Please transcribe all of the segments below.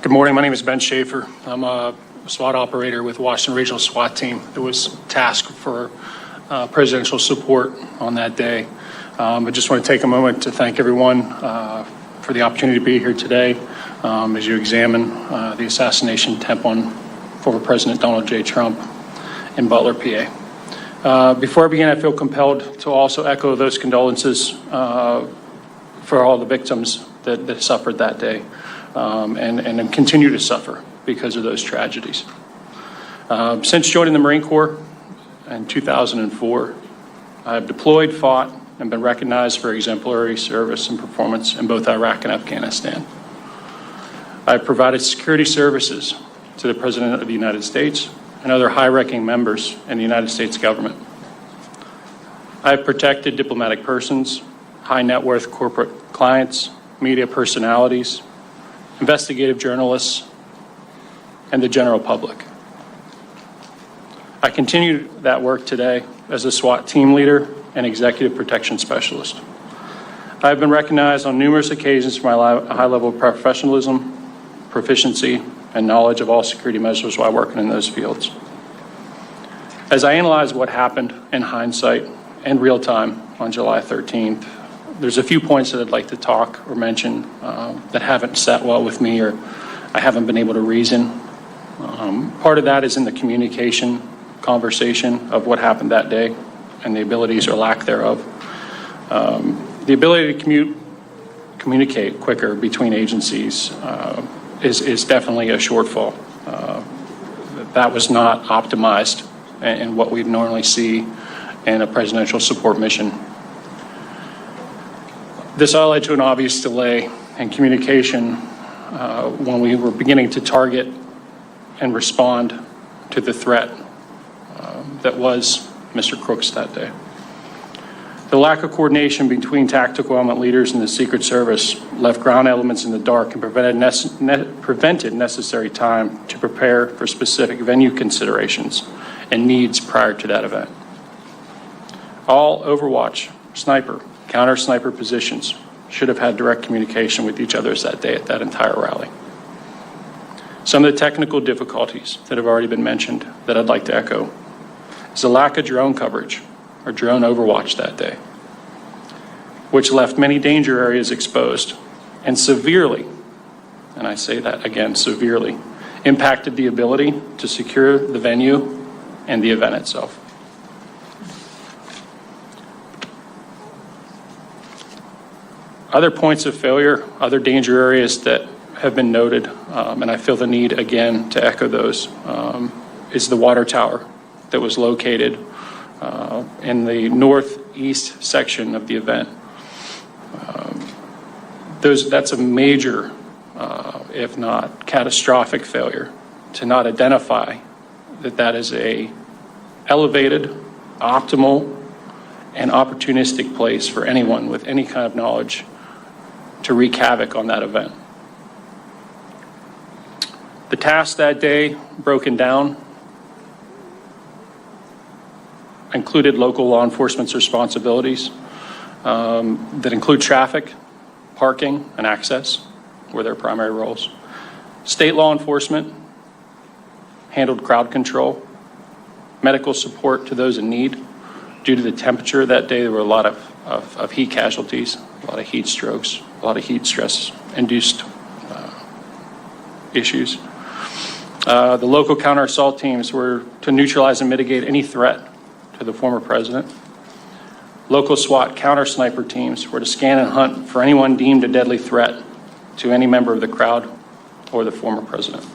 Good morning. My name is Ben Schaefer. I'm a SWAT operator with Washington Regional SWAT team that was tasked for presidential support on that day. I just want to take a moment to thank everyone for the opportunity to be here today as you examine the assassination attempt on former President Donald J. Trump in Butler, PA. Before I begin, I feel compelled to also echo those condolences for all the victims that suffered that day and continue to suffer because of those tragedies. Since joining the Marine Corps in 2004, I have deployed, fought, and been recognized for exemplary service and performance in both Iraq and Afghanistan. I have provided security services to the President of the United States and other high-ranking members in the United States government. I have protected diplomatic persons, high net worth corporate clients, media personalities, investigative journalists, and the general public. I continue that work today as a SWAT team leader and executive protection specialist. I have been recognized on numerous occasions for my high level of professionalism, proficiency, and knowledge of all security measures while working in those fields. As I analyze what happened in hindsight and real time on July 13th, there's a few points that I'd like to talk or mention that haven't sat well with me or I haven't been able to reason. Part of that is in the communication conversation of what happened that day and the abilities or lack thereof. The ability to communicate quicker between agencies is definitely a shortfall. That was not optimized in what we'd normally see in a presidential support mission. This all led to an obvious delay in communication when we were beginning to target and respond to the threat that was Mr. Crooks that day. The lack of coordination between tactical element leaders and the Secret Service left ground elements in the dark and prevented necessary time to prepare for specific venue considerations and needs prior to that event. All Overwatch, sniper, counter-sniper positions should have had direct communication with each other that day at that entire rally. Some of the technical difficulties that have already been mentioned that I'd like to echo is the lack of drone coverage or drone overwatch that day, which left many danger areas exposed and severely, and I say that again, severely, impacted the ability to secure the venue and the event itself. Other points of failure, other danger areas that have been noted, and I feel the need again to echo those, is the water tower that was located in the northeast section of the event. That's a major, if not catastrophic failure to not identify that is a elevated, optimal, and opportunistic place for anyone with any kind of knowledge to wreak havoc on that event. The task that day, broken down, included local law enforcement's responsibilities that include traffic, parking, and access were their primary roles. State law enforcement handled crowd control, medical support to those in need. Due to the temperature that day, there were a lot of heat casualties, a lot of heat strokes, a lot of heat stress-induced issues. The local counter-assault teams were to neutralize and mitigate any threat to the former president. Local SWAT counter-sniper teams were to scan and hunt for anyone deemed a deadly threat to any member of the crowd or the former president.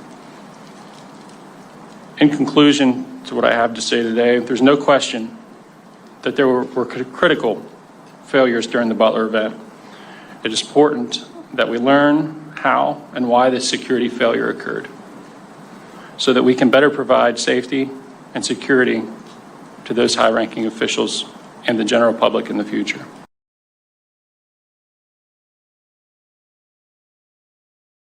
In conclusion to what I have to say today, there's no question that there were critical failures during the Butler event. It is important that we learn how and why this security failure occurred so that we can better provide safety and security to those high-ranking officials and the general public in the future.